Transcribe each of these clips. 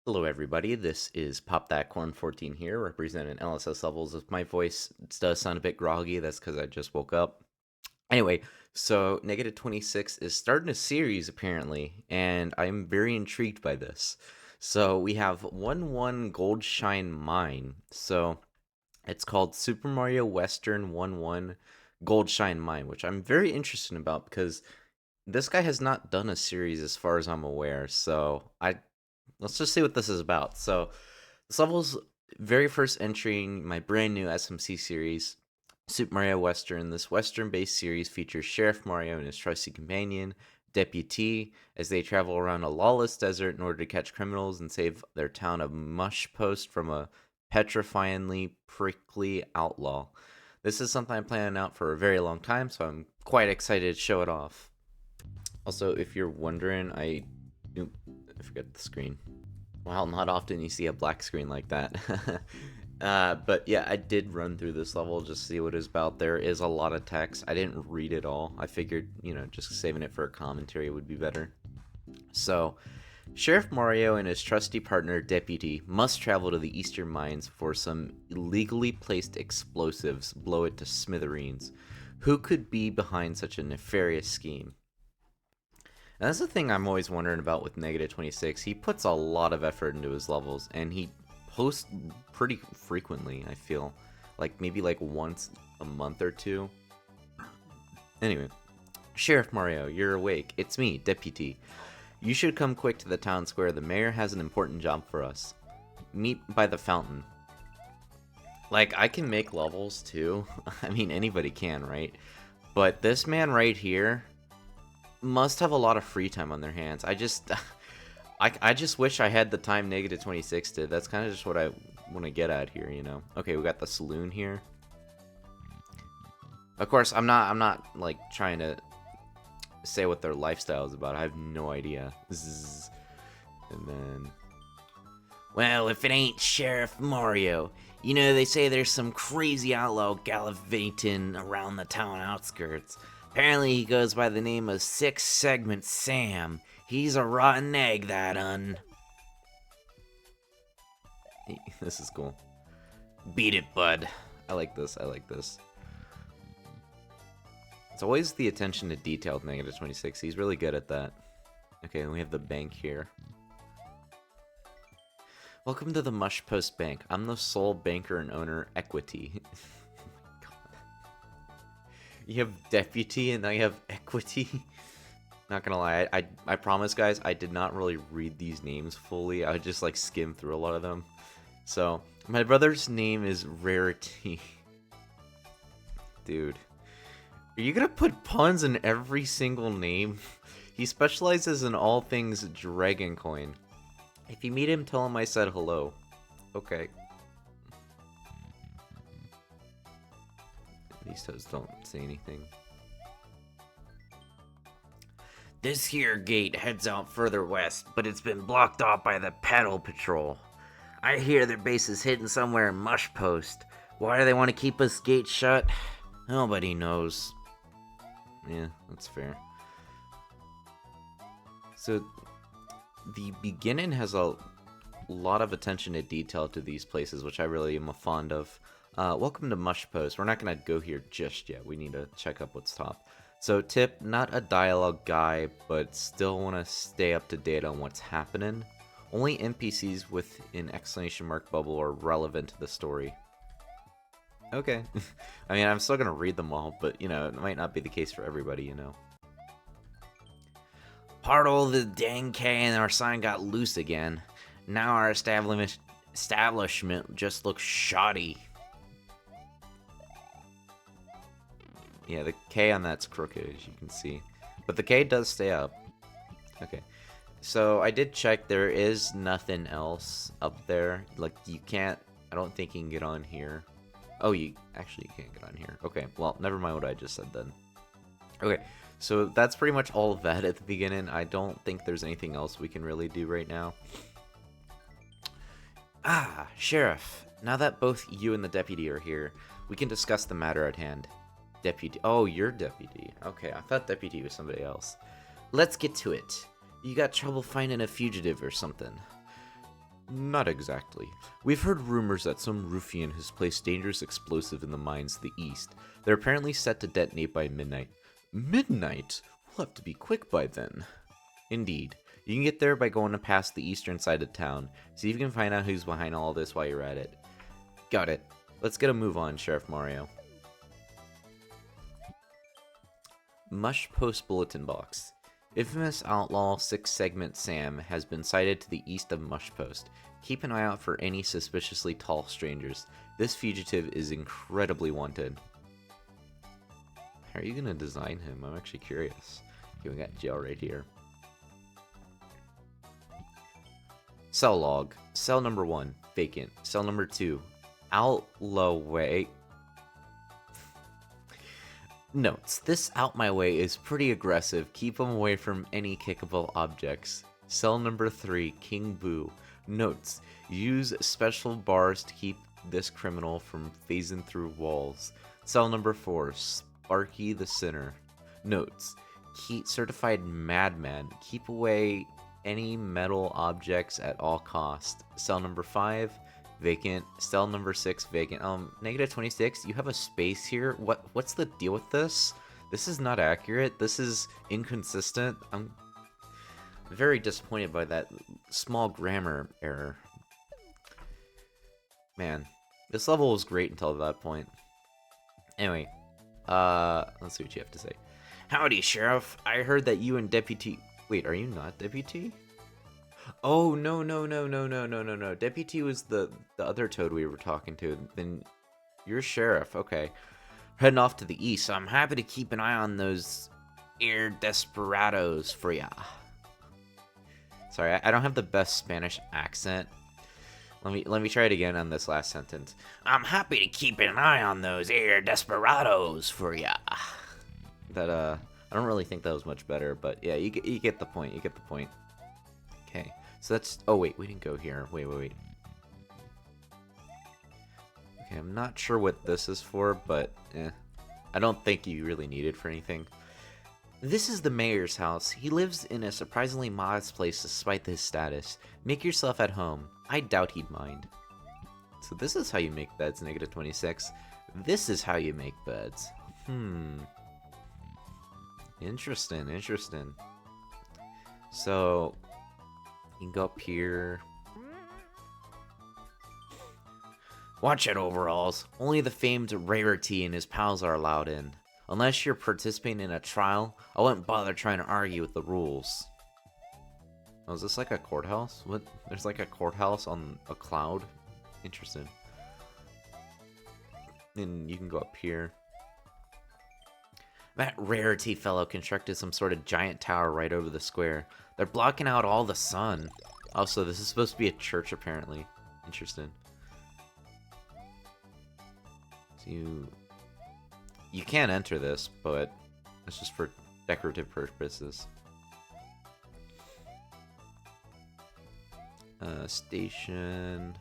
Hello, everybody. This is Pop That Corn 14 here, representing LSS levels. If my voice does sound a bit groggy, that's because I just woke up. Anyway, so Negative 26 is starting a series apparently, and I'm very intrigued by this. So we have 1-1 Goldshine Mine. So it's called Super Mario Western 1-1 Goldshine Mine, which I'm very interested about because this guy has not done a series as far as I'm aware. So let's just see what this is about. So this level's very first entering my brand new SMC series, Super Mario Western. This Western-based series features Sheriff Mario and his trusty companion, Deputy, as they travel around a lawless desert in order to catch criminals and save their town of Mush Post from a petrifyingly prickly outlaw. This is something I'm planning out for a very long time, so I'm quite excited to show it off. Also, if you're wondering, Oop, I forgot the screen. Well, not often you see a black screen like that. But yeah, I did run through this level just to see what it's about. There is a lot of text. I didn't read it all. I figured, just saving it for a commentary would be better. So, Sheriff Mario and his trusty partner, Deputy, must travel to the Eastern Mines for some illegally placed explosives, blow it to smithereens. Who could be behind such a nefarious scheme? And that's the thing I'm always wondering about with Negative 26. He puts a lot of effort into his levels, and he posts pretty frequently, I feel. Like, maybe like once a month or two. Anyway, Sheriff Mario, you're awake. It's me, Deputy. You should come quick to the town square. The mayor has an important job for us. Meet by the fountain. Like, I can make levels too. I mean, anybody can, right? But this man right here must have a lot of free time on their hands. I just wish I had the time Negative 26 did. That's kind of just what I want to get at here, you know. Okay, we got the saloon here. Of course, I'm not like trying to say what their lifestyle is about. I have no idea. Zzz. And then, well, if it ain't Sheriff Mario, they say there's some crazy outlaw gallivanting around the town outskirts. Apparently he goes by the name of Six Segment Sam. He's a rotten egg, that un. This is cool. Beat it, bud. I like this. It's always the attention to detail with Negative 26. He's really good at that. Okay, and we have the bank here. Welcome to the Mush Post Bank. I'm the sole banker and owner, Equity. You have Deputy and now you have Equity. Not gonna lie, I promise, guys, I did not really read these names fully. I just like skimmed through a lot of them. So, my brother's name is Rarity. Dude. Are you gonna put puns in every single name? He specializes in all things Dragon Coin. If you meet him, tell him I said hello. Okay. These toes don't say anything. This here gate heads out further west, but it's been blocked off by the Paddle Patrol. I hear their base is hidden somewhere in Mush Post. Why do they want to keep this gate shut? Nobody knows. Yeah, that's fair. So, the beginning has a lot of attention to detail to these places, which I really am fond of. Welcome to Mush Post. We're not going to go here just yet. We need to check up what's top. So, tip, not a dialogue guy, but still want to stay up to date on what's happening. Only NPCs with an exclamation mark bubble are relevant to the story. Okay. I mean, I'm still going to read them all, but, it might not be the case for everybody, Part of the dang K and our sign got loose again. Now our establishment just looks shoddy. Yeah, the K on that's crooked, as you can see. But the K does stay up. Okay. So, I did check. There is nothing else up there. Like, you can't... I don't think you can get on here. Oh, you can't get on here. Okay, well, never mind what I just said then. Okay, so that's pretty much all of that at the beginning. I don't think there's anything else we can really do right now. Ah, Sheriff. Now that both you and the deputy are here, we can discuss the matter at hand. Deputy. Oh, you're deputy. Okay, I thought deputy was somebody else. Let's get to it. You got trouble finding a fugitive or something. Not exactly. We've heard rumors that some ruffian has placed dangerous explosive in the mines to the east. They're apparently set to detonate by midnight. Midnight? We'll have to be quick by then. Indeed. You can get there by going past the eastern side of town. See if you can find out who's behind all this while you're at it. Got it. Let's get a move on, Sheriff Mario. Mush Post Bulletin Box. Infamous outlaw 6-segment Sam has been sighted to the east of Mush Post. Keep an eye out for any suspiciously tall strangers. This fugitive is incredibly wanted. How are you going to design him? I'm actually curious. Okay, we got jail right here. Cell log. Cell number 1, vacant. Cell number 2, outlaway. Notes, this out my way is pretty aggressive. Keep him away from any kickable objects. Cell number 3, King Boo. Notes, use special bars to keep this criminal from phasing through walls. Cell number 4, Sparky the Sinner. Notes, keep certified madman. Keep away any metal objects at all cost. Cell number 5, vacant. Cell number 6, vacant. Negative 26, you have a space here? What's the deal with this? This is not accurate. This is inconsistent. I'm very disappointed by that small grammar error. Man, this level was great until that point. Anyway, let's see what you have to say. Howdy, Sheriff. I heard that you and Deputy... Wait, are you not Deputy? Oh, no. Deputy was the other Toad we were talking to. Then you're Sheriff. Okay. Heading off to the east, so I'm happy to keep an eye on those ear desperados for ya. Sorry, I don't have the best Spanish accent. Let me try it again on this last sentence. I'm happy to keep an eye on those ear desperados for ya. That, I don't really think that was much better, but yeah, you get the point. You get the point. Okay, so that's... Oh, wait, we didn't go here. Wait. Okay, I'm not sure what this is for, but I don't think you really need it for anything. This is the mayor's house. He lives in a surprisingly modest place despite his status. Make yourself at home. I doubt he'd mind. So this is how you make beds, negative 26. This is how you make beds. Interesting. So, you can go up here. Watch it, overalls. Only the famed Rarity and his pals are allowed in. Unless you're participating in a trial, I wouldn't bother trying to argue with the rules. Oh, is this like a courthouse? What? There's like a courthouse on a cloud? Interesting. And you can go up here. That Rarity fellow constructed some sort of giant tower right over the square. They're blocking out all the sun. Also, this is supposed to be a church, apparently. Interesting. So you can enter this, but it's just for decorative purposes. Station.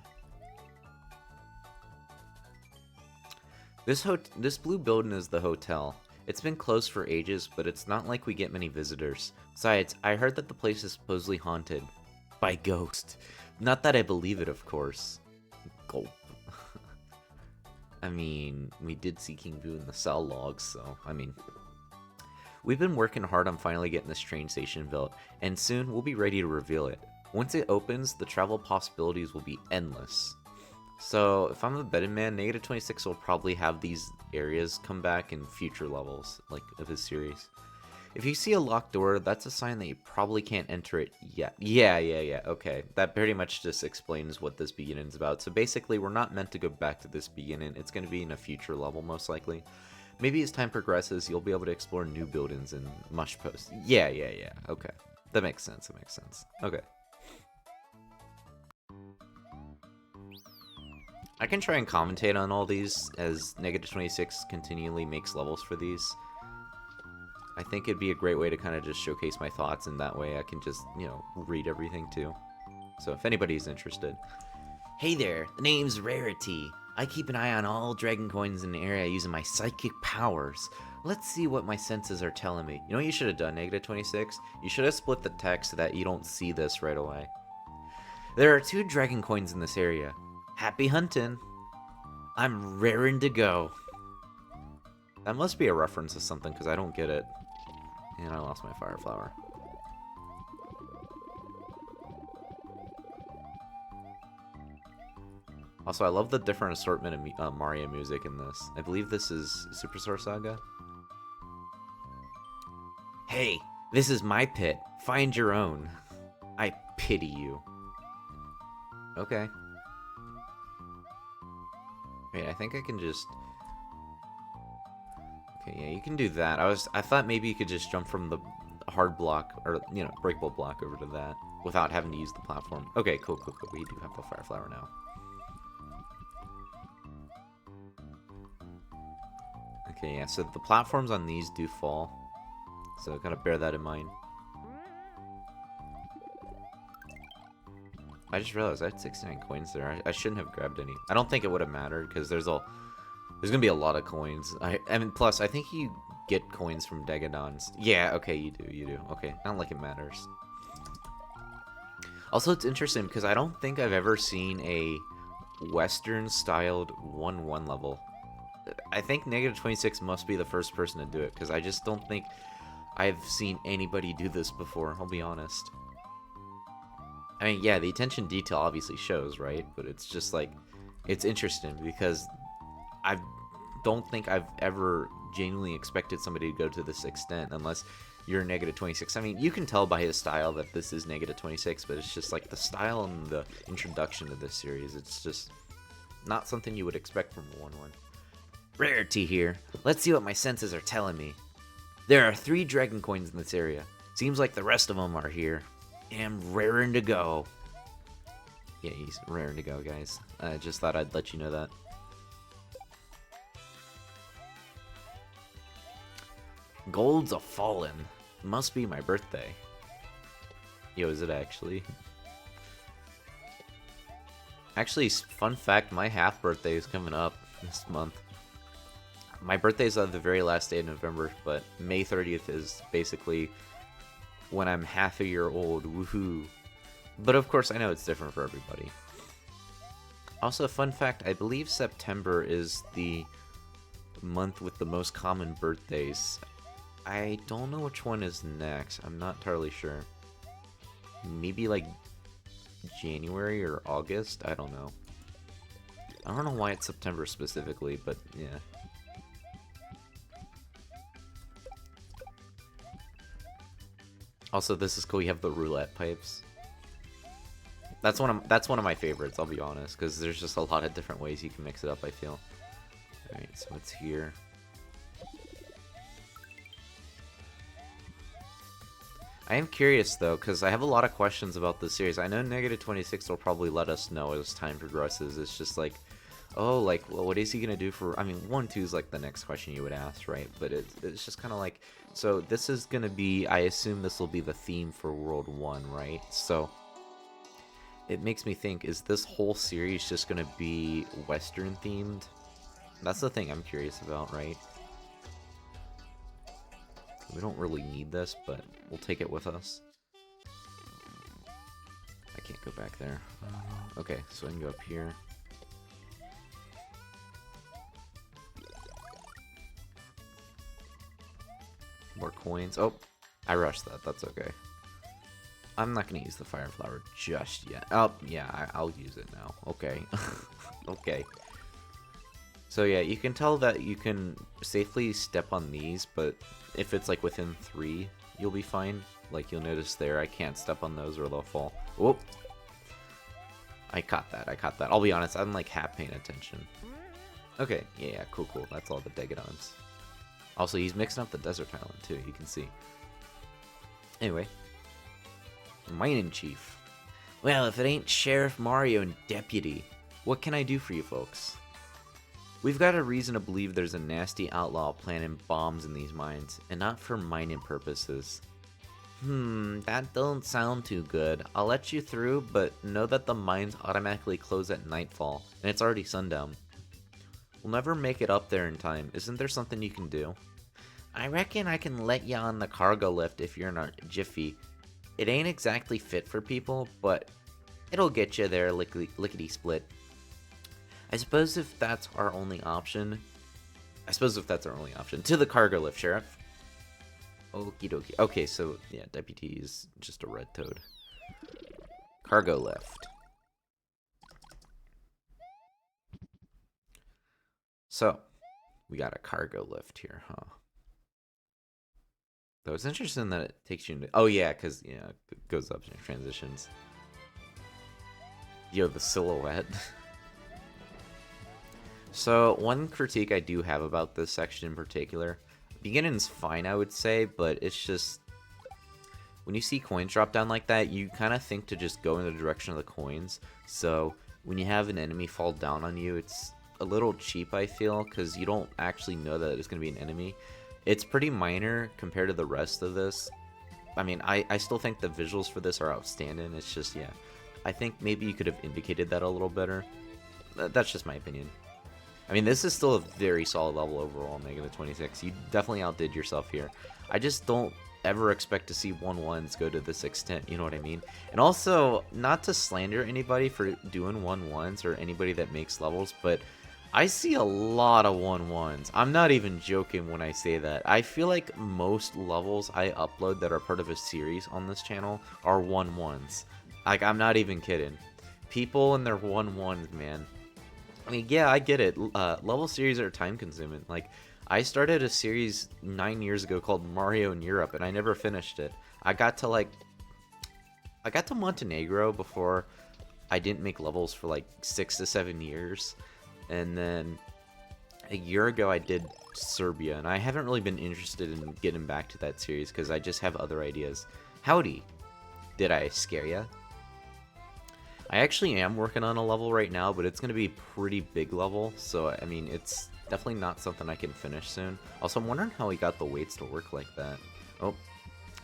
This blue building is the hotel. It's been closed for ages, but it's not like we get many visitors. Besides, I heard that the place is supposedly haunted. By ghosts. Not that I believe it, of course. Gulp. I mean, we did see King Boo in the cell logs, so, I mean... We've been working hard on finally getting this train station built, and soon we'll be ready to reveal it. Once it opens, the travel possibilities will be endless. So, if I'm a betting man, negative 26 will probably have these areas come back in future levels, like, of his series. If you see a locked door, that's a sign that you probably can't enter it yet. Yeah, okay. That pretty much just explains what this beginning's about. So basically, we're not meant to go back to this beginning. It's going to be in a future level, most likely. Maybe as time progresses, you'll be able to explore new buildings in Mush Post. Yeah, okay. That makes sense, Okay. I can try and commentate on all these as negative 26 continually makes levels for these. I think it'd be a great way to kind of just showcase my thoughts, and that way I can just, you know, read everything too. So if anybody's interested. Hey there, the name's Rarity. I keep an eye on all dragon coins in the area using my psychic powers. Let's see what my senses are telling me. You know what you should have done, negative 26? You should have split the text so that you don't see this right away. There are 2 dragon coins in this area. Happy hunting. I'm raring to go. That must be a reference to something, because I don't get it. And I lost my fire flower. Also, I love the different assortment of Mario music in this. I believe this is Superstar Saga. Hey, this is my pit. Find your own. I pity you. Okay. Wait, I think I can just... Okay, yeah, you can do that. I thought maybe you could just jump from the hard block, or, you know, breakable block over to that without having to use the platform. Okay, cool. We do have the fire flower now. Okay, yeah, so the platforms on these do fall. So gotta bear that in mind. I just realized I had 69 coins there. I shouldn't have grabbed any. I don't think it would have mattered, because there's gonna be a lot of coins. I mean, plus, I think you get coins from Degadons. Yeah, okay, you do. Okay, I don't like it matters. Also, it's interesting, because I don't think I've ever seen a Western-styled 1-1 level. I think -26 must be the first person to do it, because I just don't think I've seen anybody do this before, I'll be honest. I mean, yeah, the attention detail obviously shows, right? But it's just like, it's interesting, because I don't think I've ever genuinely expected somebody to go to this extent, unless you're -26. I mean, you can tell by his style that this is -26, but it's just like the style and the introduction to this series, it's just not something you would expect from a 1-1. Rarity here. Let's see what my senses are telling me. There are 3 dragon coins in this area. Seems like the rest of them are here. I'm raring to go. Yeah, he's raring to go, guys. I just thought I'd let you know that. Gold's a fallen. Must be my birthday. Yo, is it actually? Actually, fun fact, my half birthday is coming up this month. My birthday's on the very last day of November, but May 30th is basically when I'm half a year old. Woohoo! But of course, I know it's different for everybody. Also, fun fact, I believe September is the month with the most common birthdays. I don't know which one is next. I'm not entirely sure. Maybe like January or August? I don't know. I don't know why it's September specifically, but yeah. Also, this is cool. You have the roulette pipes. That's one of my favorites, I'll be honest, because there's just a lot of different ways you can mix it up, I feel. Alright, so it's here. I am curious, though, because I have a lot of questions about this series. I know -26 will probably let us know as time progresses. It's just like, oh, like, well, what is he going to do for... I mean, 1-2 is like the next question you would ask, right? But it's just kind of like... So this is going to be... I assume this will be the theme for World 1, right? So it makes me think, is this whole series just going to be Western themed? That's the thing I'm curious about, right? We don't really need this, but we'll take it with us. I can't go back there. Okay, so I can go up here. More coins. Oh, I rushed that. That's okay. I'm not going to use the fire flower just yet. Oh, yeah, I'll use it now. Okay. Okay. So yeah, you can tell that you can safely step on these, but if it's like within 3, you'll be fine. Like you'll notice there, I can't step on those or they'll fall. Whoop. I caught that. I'll be honest, I'm like half paying attention. Okay, yeah, cool. That's all the Degadons. Also, he's mixing up the desert island too, you can see. Anyway. Mining Chief. Well, if it ain't Sheriff Mario and Deputy, what can I do for you folks? We've got a reason to believe there's a nasty outlaw planting bombs in these mines, and not for mining purposes. That don't sound too good. I'll let you through, but know that the mines automatically close at nightfall, and it's already sundown. We'll never make it up there in time. Isn't there something you can do? I reckon I can let you on the cargo lift if you're in a jiffy. It ain't exactly fit for people, but it'll get you there lickety split. I suppose if that's our only option, to the cargo lift, Sheriff. Okie dokie. Okay, so yeah, deputy is just a red toad. Cargo lift. So, we got a cargo lift here, huh? Though it's interesting that it takes you into... Oh yeah, because, yeah, it goes up and transitions. Yo, the silhouette. So, one critique I do have about this section in particular, beginning's fine, I would say, but it's just... When you see coins drop down like that, you kind of think to just go in the direction of the coins. So, when you have an enemy fall down on you, it's a little cheap, I feel, because you don't actually know that it's going to be an enemy. It's pretty minor compared to the rest of this. I mean, I still think the visuals for this are outstanding. It's just, yeah, I think maybe you could have indicated that a little better. That's just my opinion. I mean, this is still a very solid level overall, -26. You definitely outdid yourself here. I just don't ever expect to see 1-1s go to this extent, you know what I mean? And also, not to slander anybody for doing 1-1s or anybody that makes levels, but I see a lot of 1-1s. I'm not even joking when I say that. I feel like most levels I upload that are part of a series on this channel are 1-1s. Like, I'm not even kidding. People and their 1-1s, man. I mean, yeah, I get it. Level series are time consuming. Like, I started a series 9 years ago called Mario in Europe, and I never finished it. I got to Montenegro before I didn't make levels for like 6 to 7 years. And then a year ago I did Serbia, and I haven't really been interested in getting back to that series because I just have other ideas. Howdy. Did I scare ya? I actually am working on a level right now, but it's going to be a pretty big level, so I mean, it's definitely not something I can finish soon. Also, I'm wondering how he got the weights to work like that. Oh,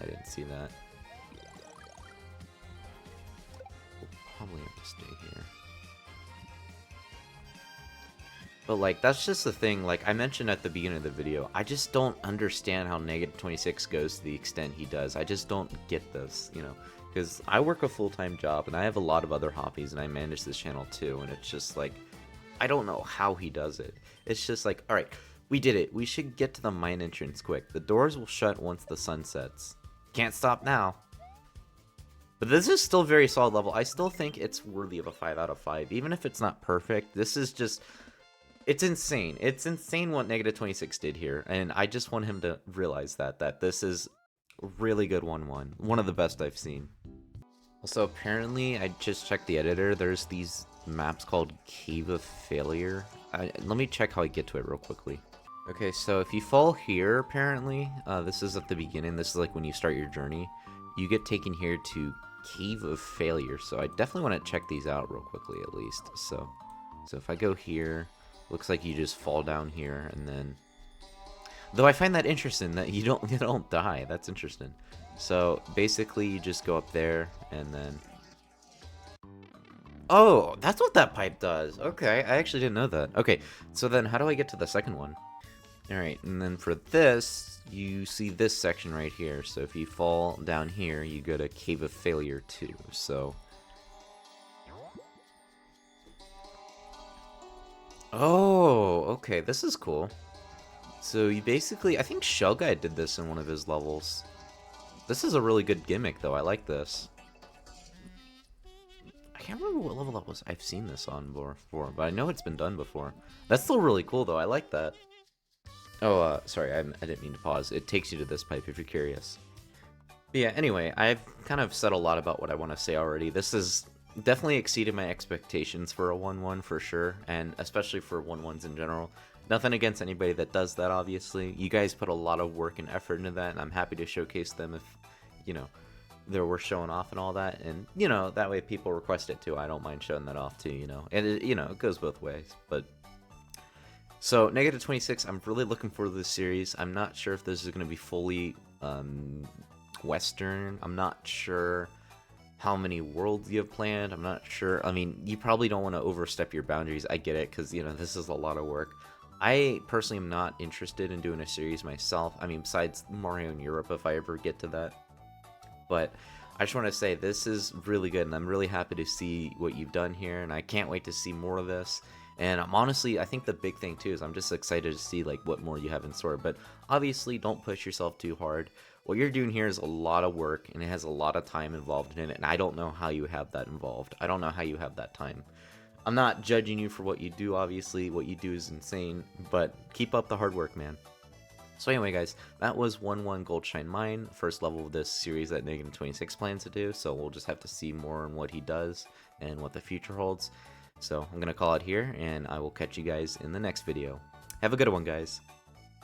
I didn't see that. We'll probably have to stay here. But, like, that's just the thing, like, I mentioned at the beginning of the video, I just don't understand how -26 goes to the extent he does. I just don't get this, you know, because I work a full-time job, and I have a lot of other hobbies, and I manage this channel too, and it's just, like, I don't know how he does it. It's just like, alright, we did it. We should get to the mine entrance quick. The doors will shut once the sun sets. Can't stop now. But this is still very solid level. I still think it's worthy of a 5 out of 5. Even if it's not perfect, this is just... It's insane. It's insane what -26 did here. And I just want him to realize that this is a really good 1-1. One of the best I've seen. Also, apparently, I just checked the editor. There's these maps called Cave of Failure. Let me check how I get to it real quickly. Okay, so if you fall here, apparently, this is at the beginning. This is like when you start your journey. You get taken here to Cave of Failure. So I definitely want to check these out real quickly, at least. So if I go here, looks like you just fall down here, and then... Though I find that interesting that you don't die. That's interesting. So basically, you just go up there, and then... Oh, that's what that pipe does. Okay, I actually didn't know that. Okay, so then how do I get to the second one? Alright, and then for this, you see this section right here. So if you fall down here, you go to Cave of Failure 2. So... Oh, okay, this is cool. So you basically... I think Shell Guy did this in one of his levels. This is a really good gimmick, though. I like this. I can't remember what level that was I've seen this on before, but I know it's been done before. That's still really cool, though. I like that. Oh, sorry, I didn't mean to pause. It takes you to this pipe if you're curious. But yeah, anyway, I've kind of said a lot about what I want to say already. This is definitely exceeded my expectations for a 1-1 for sure, and especially for 1-1s in general. Nothing against anybody that does that, obviously. You guys put a lot of work and effort into that, and I'm happy to showcase them if, you know, they're worth showing off and all that. And, you know, that way people request it too. I don't mind showing that off too, you know. And, it goes both ways. But so, -26, I'm really looking forward to this series. I'm not sure if this is going to be fully Western. I'm not sure how many worlds you have planned. I'm not sure. I mean, you probably don't want to overstep your boundaries. I get it, because, you know, this is a lot of work. I personally am not interested in doing a series myself. I mean, besides Mario in Europe, if I ever get to that. But I just want to say this is really good, and I'm really happy to see what you've done here, and I can't wait to see more of this. And I'm honestly, I think the big thing too is I'm just excited to see like what more you have in store. But obviously, don't push yourself too hard. What you're doing here is a lot of work, and it has a lot of time involved in it, and I don't know how you have that involved. I don't know how you have that time. I'm not judging you for what you do, obviously. What you do is insane, but keep up the hard work, man. So anyway, guys, that was 1-1 Goldshine Mine, first level of this series that Negative 26 plans to do, so we'll just have to see more on what he does and what the future holds. So I'm going to call it here, and I will catch you guys in the next video. Have a good one, guys.